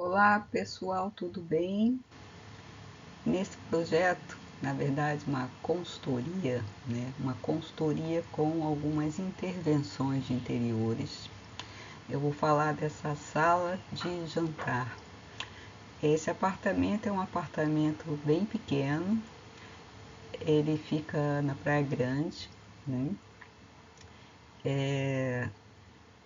Olá pessoal, tudo bem? Nesse projeto, na verdade, uma consultoria, Uma consultoria com algumas intervenções de interiores. Eu vou falar dessa sala de jantar. Esse apartamento é um apartamento bem pequeno, ele fica na Praia Grande, né?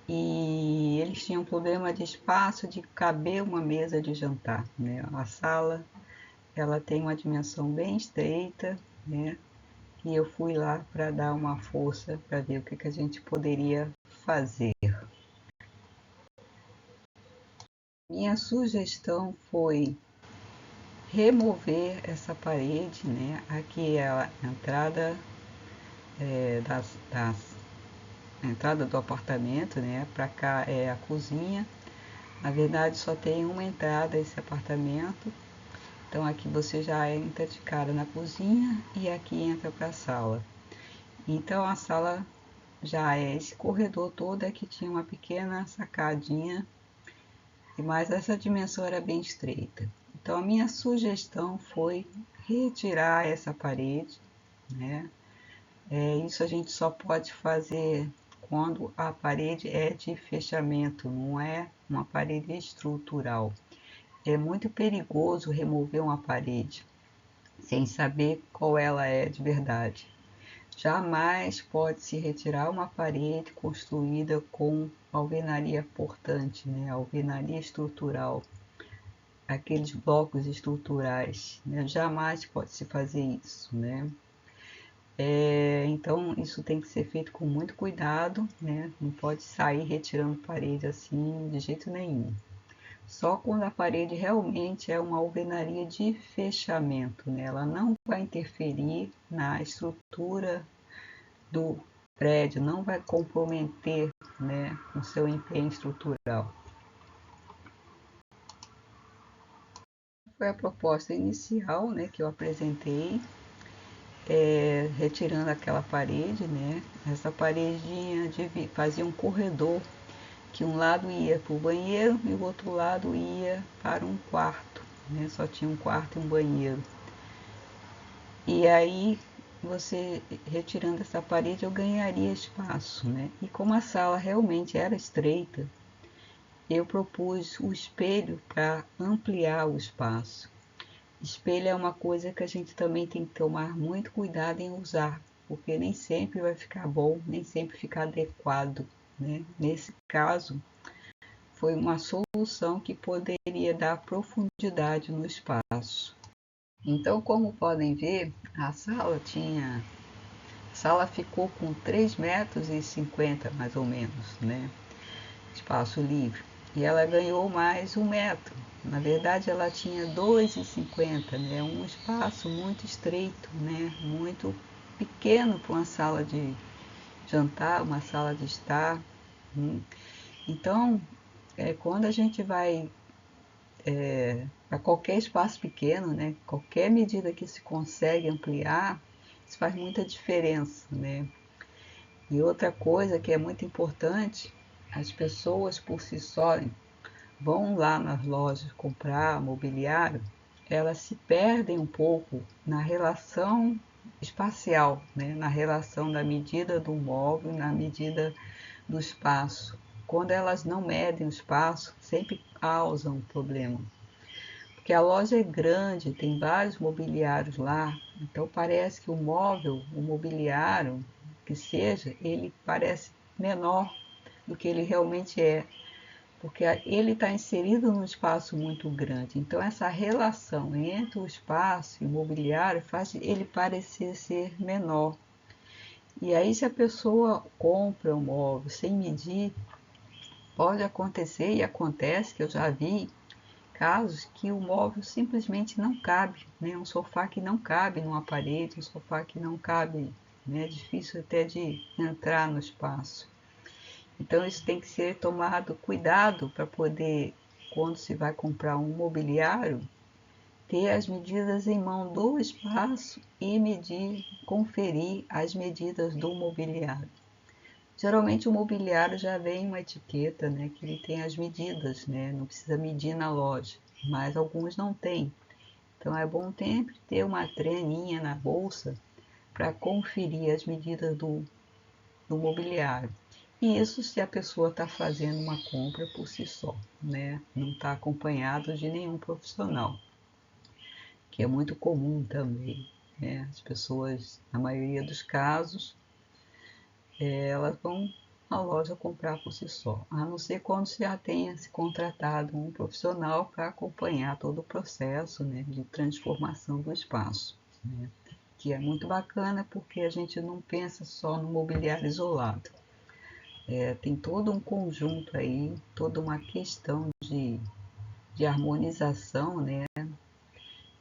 E eles tinham problema de espaço de caber uma mesa de jantar, né? A sala ela tem uma dimensão bem estreita, né? E eu fui lá para dar uma força para ver o que a gente poderia fazer. Minha sugestão foi remover essa parede, né? Aqui é a entrada a entrada do apartamento, né? Para cá é a cozinha. Na verdade, só tem uma entrada esse apartamento. Então aqui você já entra de cara na cozinha e aqui entra para a sala. Então a sala já é esse corredor todo é que tinha uma pequena sacadinha, mas essa dimensão era bem estreita. Então a minha sugestão foi retirar essa parede, né? Isso a gente só pode fazer quando a parede é de fechamento, não é uma parede estrutural. É muito perigoso remover uma parede sem saber qual ela é de verdade. Jamais pode-se retirar uma parede construída com alvenaria portante, né? Alvenaria estrutural, aqueles blocos estruturais, né? Jamais pode-se fazer isso, né? Então isso tem que ser feito com muito cuidado, né? Não pode sair retirando parede assim de jeito nenhum. Só quando a parede realmente é uma alvenaria de fechamento, né? Ela não vai interferir na estrutura do prédio, não vai comprometer, né, o seu empenho estrutural. Foi a proposta inicial, né, que eu apresentei, retirando aquela parede, né? Essa paredinha fazia um corredor que um lado ia para o banheiro e o outro lado ia para um quarto, né? Só tinha um quarto e um banheiro. E aí você retirando essa parede eu ganharia espaço, né? E como a sala realmente era estreita, eu propus o espelho para ampliar o espaço. Espelho é uma coisa que a gente também tem que tomar muito cuidado em usar, porque nem sempre vai ficar bom, nem sempre fica adequado, né? Nesse caso, foi uma solução que poderia dar profundidade no espaço. Então, como podem ver, a sala ficou com 3,50 m mais ou menos, né? Espaço livre. E ela ganhou mais 1 m. Na verdade, ela tinha 2,50 m, né? Um espaço muito estreito, né? Muito pequeno para uma sala de jantar, uma sala de estar. Então, quando a gente vai para qualquer espaço pequeno, né? Qualquer medida que se consegue ampliar, isso faz muita diferença, né? E outra coisa que é muito importante, as pessoas por si só vão lá nas lojas comprar mobiliário, elas se perdem um pouco na relação espacial, né? Na relação da medida do móvel, na medida do espaço. Quando elas não medem o espaço, sempre causam problema. Porque a loja é grande, tem vários mobiliários lá, então parece que o móvel, o mobiliário, que seja, ele parece menor do que ele realmente é, porque ele está inserido num espaço muito grande. Então essa relação entre o espaço e o mobiliário faz ele parecer ser menor. E aí se a pessoa compra um móvel sem medir, pode acontecer e acontece que eu já vi casos que o móvel simplesmente não cabe, né? Um sofá que não cabe numa parede, um sofá que não cabe, né? É difícil até de entrar no espaço. Então isso tem que ser tomado cuidado para poder, quando se vai comprar um mobiliário, ter as medidas em mão do espaço e medir, conferir as medidas do mobiliário. Geralmente o mobiliário já vem uma etiqueta, né, que ele tem as medidas, né, não precisa medir na loja, mas alguns não têm. Então é bom sempre ter uma treninha na bolsa para conferir as medidas do mobiliário. E isso se a pessoa está fazendo uma compra por si só, né, não está acompanhado de nenhum profissional, que é muito comum também, né, as pessoas, na maioria dos casos, elas vão à loja comprar por si só, a não ser quando já tenha se contratado um profissional para acompanhar todo o processo, né, de transformação do espaço, né, que é muito bacana porque a gente não pensa só no mobiliário isolado. Tem todo um conjunto aí, toda uma questão de harmonização, né,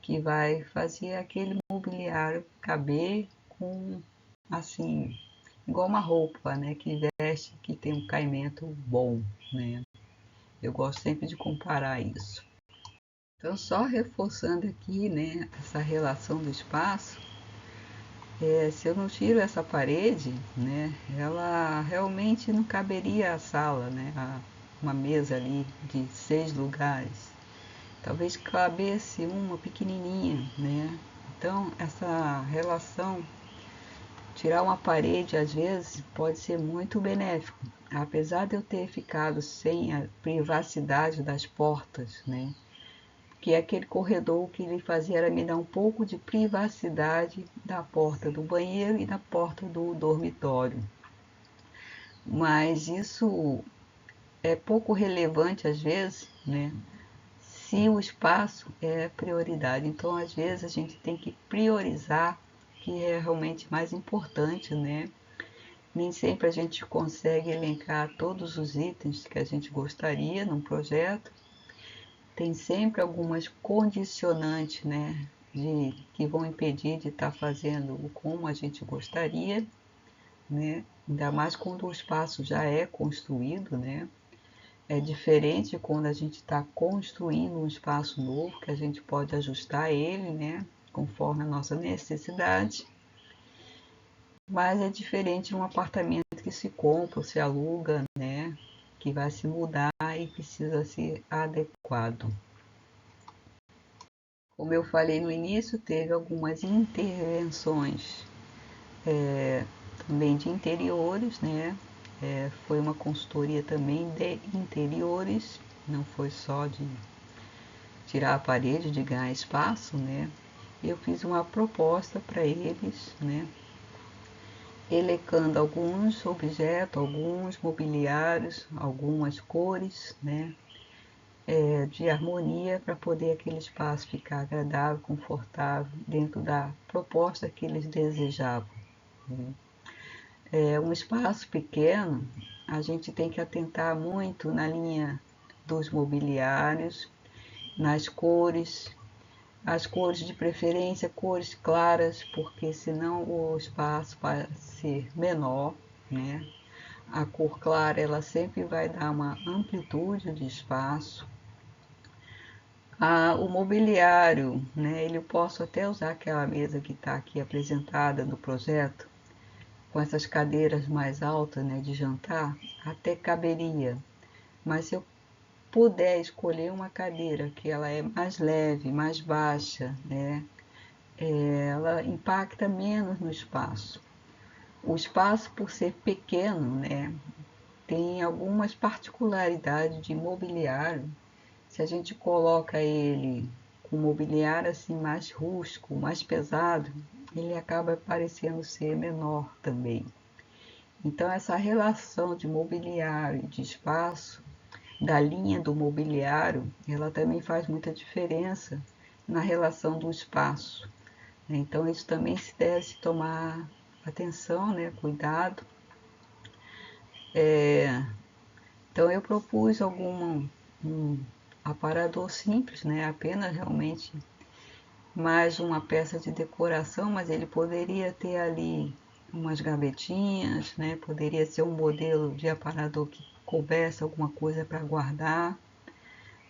que vai fazer aquele mobiliário caber com, assim, igual uma roupa, né, que veste, que tem um caimento bom, né. Eu gosto sempre de comparar isso. Então, só reforçando aqui, né, essa relação do espaço, se eu não tiro essa parede, né, ela realmente não caberia a sala, né, uma mesa ali de 6 lugares. Talvez cabesse uma pequenininha, né. Então, essa relação, tirar uma parede às vezes pode ser muito benéfico. Apesar de eu ter ficado sem a privacidade das portas, né? Que é aquele corredor que ele fazia era me dar um pouco de privacidade da porta do banheiro e da porta do dormitório. Mas isso é pouco relevante às vezes, né? Se o espaço é prioridade. Então, às vezes, a gente tem que priorizar o que é realmente mais importante, né? Nem sempre a gente consegue elencar todos os itens que a gente gostaria num projeto. Tem sempre algumas condicionantes, né, que vão impedir de estar fazendo como a gente gostaria, né? Ainda mais quando o espaço já é construído, né? É diferente quando a gente está construindo um espaço novo, que a gente pode ajustar ele, né, conforme a nossa necessidade. Mas é diferente de um apartamento que se compra ou se aluga, né, que vai se mudar e precisa ser adequado. Como eu falei no início, teve algumas intervenções também de interiores, né? Foi uma consultoria também de interiores, não foi só de tirar a parede, de ganhar espaço, né? Eu fiz uma proposta para eles, né? Elecando alguns objetos, alguns mobiliários, algumas cores, né? De harmonia para poder aquele espaço ficar agradável, confortável, dentro da proposta que eles desejavam, né? Um espaço pequeno, a gente tem que atentar muito na linha dos mobiliários, nas cores, as cores de preferência, cores claras, porque senão o espaço vai ser menor, né? A cor clara, ela sempre vai dar uma amplitude de espaço. O mobiliário, né? Eu posso até usar aquela mesa que está aqui apresentada no projeto, com essas cadeiras mais altas, né, de jantar, até caberia. Mas se eu puder escolher uma cadeira que ela é mais leve, mais baixa, né, ela impacta menos no espaço. O espaço, por ser pequeno, né, tem algumas particularidades de mobiliário. Se a gente coloca ele com mobiliário assim mais rústico, mais pesado, ele acaba parecendo ser menor também. Então, essa relação de mobiliário e de espaço, da linha do mobiliário, ela também faz muita diferença na relação do espaço. Então, isso também se deve se tomar atenção, né? Cuidado. Então, eu propus um aparador simples, né? Apenas realmente mais uma peça de decoração, mas ele poderia ter ali umas gavetinhas, né? Poderia ser um modelo de aparador que coubesse alguma coisa para guardar,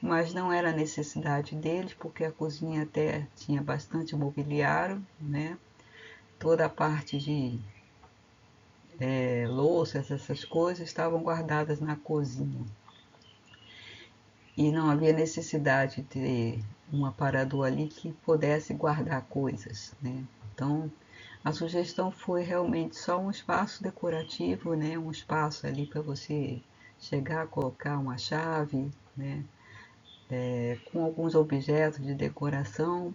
mas não era necessidade deles, porque a cozinha até tinha bastante mobiliário, né? Toda a parte louças, essas coisas estavam guardadas na cozinha. E não havia necessidade de ter um aparador ali que pudesse guardar coisas, né? Então, a sugestão foi realmente só um espaço decorativo, né? Um espaço ali para você chegar, colocar uma chave, né? Com alguns objetos de decoração.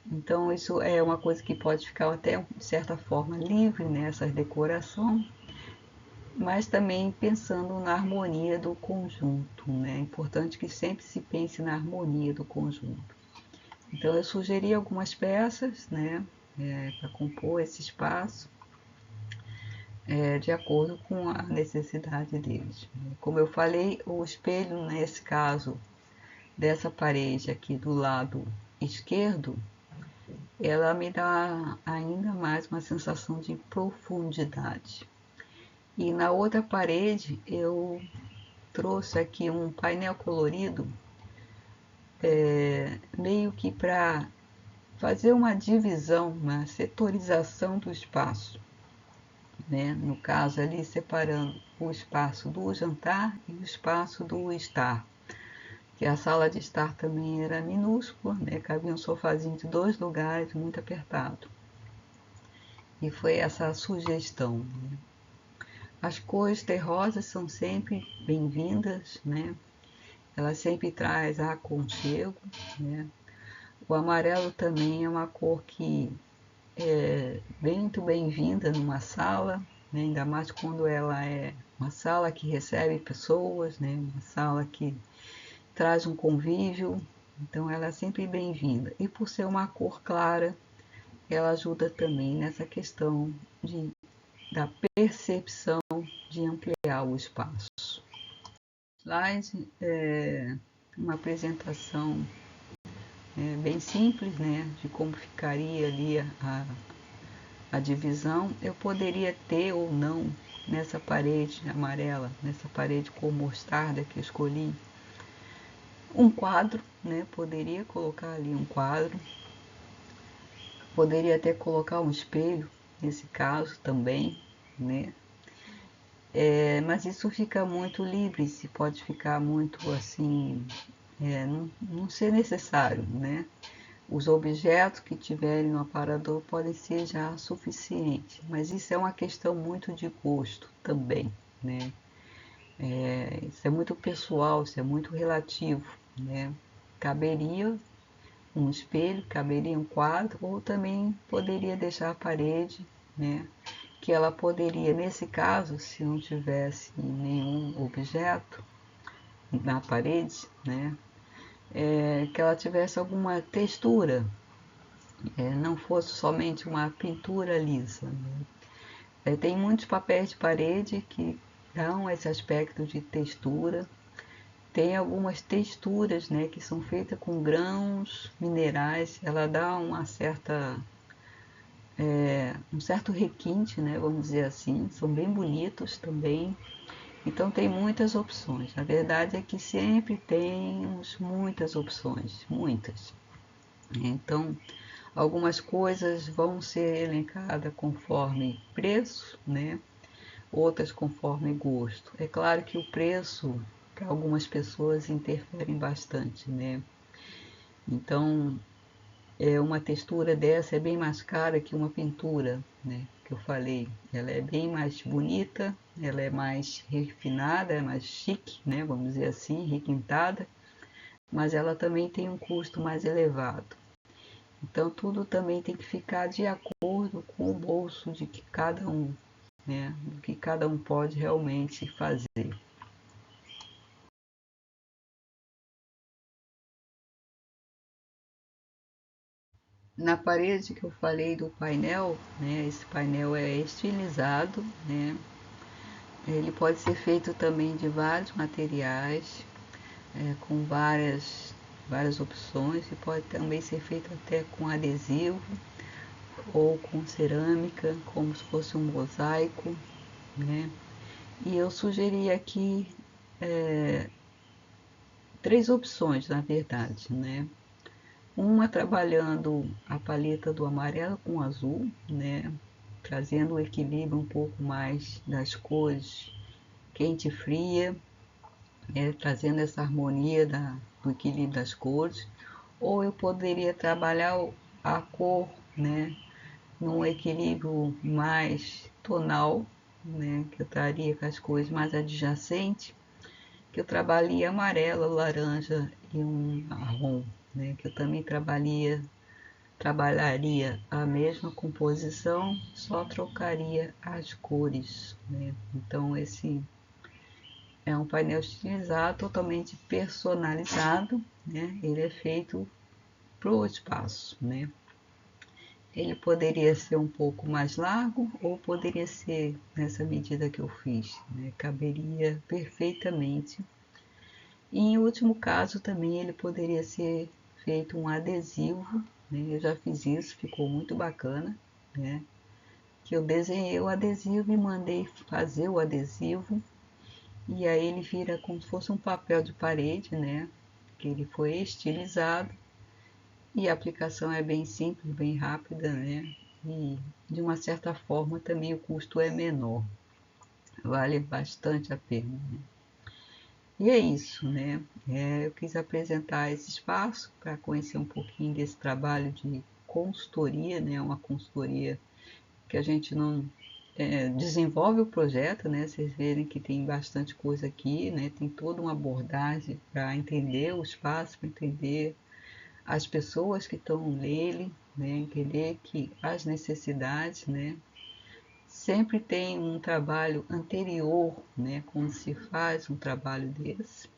Então, isso é uma coisa que pode ficar até, de certa forma, livre, né? Essa decoração, mas também pensando na harmonia do conjunto, né? É importante que sempre se pense na harmonia do conjunto. Então eu sugeri algumas peças, né, para compor esse espaço, de acordo com a necessidade deles. Como eu falei, o espelho, nesse caso, dessa parede aqui do lado esquerdo, ela me dá ainda mais uma sensação de profundidade. E na outra parede eu trouxe aqui um painel colorido, meio que para fazer uma divisão, uma setorização do espaço, né? No caso ali separando o espaço do jantar e o espaço do estar, que a sala de estar também era minúscula, né? Cabia um sofazinho de 2 lugares, muito apertado. E foi essa a sugestão, né? As cores terrosas são sempre bem-vindas, né? Ela sempre traz aconchego, né? O amarelo também é uma cor que é muito bem-vinda numa sala, né? Ainda mais quando ela é uma sala que recebe pessoas, né? Uma sala que traz um convívio, então ela é sempre bem-vinda. E por ser uma cor clara, ela ajuda também nessa questão da percepção de ampliar o espaço. Slide é uma apresentação bem simples, né, de como ficaria ali a divisão. Eu poderia ter ou não nessa parede amarela, nessa parede cor mostarda que eu escolhi, um quadro, né? Poderia colocar ali um quadro, poderia até colocar um espelho nesse caso também, né? Mas isso fica muito livre, se pode ficar muito assim, não ser necessário, né? Os objetos que tiverem no aparador podem ser já suficientes, mas isso é uma questão muito de gosto também, né? Isso é muito pessoal, isso é muito relativo, né? Caberia um espelho, caberia um quadro, ou também poderia deixar a parede, né? Que ela poderia, nesse caso, se não tivesse nenhum objeto na parede, né? Que ela tivesse alguma textura, não fosse somente uma pintura lisa, né? Tem muitos papéis de parede que dão esse aspecto de textura. Tem algumas texturas, né, que são feitas com grãos minerais. Ela dá um certo requinte, né, vamos dizer assim. São bem bonitos também. Então tem muitas opções. A verdade é que sempre temos muitas opções, muitas. Então, algumas coisas vão ser elencadas conforme preço, né? Outras conforme gosto. É claro que o preço para algumas pessoas interfere bastante, né? Então, uma textura dessa é bem mais cara que uma pintura, né? Que eu falei, ela é bem mais bonita, ela é mais refinada, é mais chique, né? Vamos dizer assim, requintada, mas ela também tem um custo mais elevado. Então tudo também tem que ficar de acordo com o bolso de que cada um, né? Do que cada um pode realmente fazer. Na parede que eu falei do painel, né? Esse painel é estilizado, né? Ele pode ser feito também de vários materiais, com várias opções, e pode também ser feito até com adesivo ou com cerâmica, como se fosse um mosaico, né? E eu sugeri aqui 3 opções, na verdade, né? Uma trabalhando a paleta do amarelo com azul, né? trazendo o equilíbrio um pouco mais das cores quente e fria, trazendo essa harmonia do equilíbrio das cores. Ou eu poderia trabalhar a cor, né, num equilíbrio mais tonal, né, que eu traria com as cores mais adjacentes, que eu trabalharia amarelo, laranja e um marrom, né, que eu também trabalharia a mesma composição, só trocaria as cores, né? Então esse é um painel estilizado, totalmente personalizado, né? Ele é feito para o espaço, né? Ele poderia ser um pouco mais largo ou poderia ser nessa medida que eu fiz, né? Caberia perfeitamente. E em último caso também ele poderia ser feito um adesivo, né? Eu já fiz isso, ficou muito bacana, né? Que eu desenhei o adesivo e mandei fazer o adesivo, e aí ele vira como se fosse um papel de parede, né? Que ele foi estilizado e a aplicação é bem simples, bem rápida, né? E de uma certa forma também o custo é menor, vale bastante a pena, né? E é isso, né? Eu quis apresentar esse espaço para conhecer um pouquinho desse trabalho de consultoria, né? Uma consultoria que a gente não desenvolve o projeto, né? Vocês verem que tem bastante coisa aqui, né? Tem toda uma abordagem para entender o espaço, para entender as pessoas que estão nele, né? Entender que as necessidades, né? Sempre tem um trabalho anterior, né? Quando se faz um trabalho desse.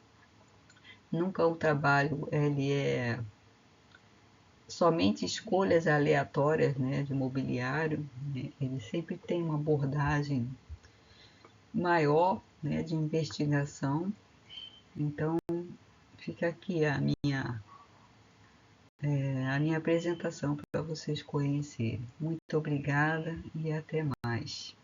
Nunca o trabalho ele é somente escolhas aleatórias, né, de mobiliário, né? Ele sempre tem uma abordagem maior, né, de investigação. Então fica aqui a minha apresentação para vocês conhecerem. Muito obrigada e até mais.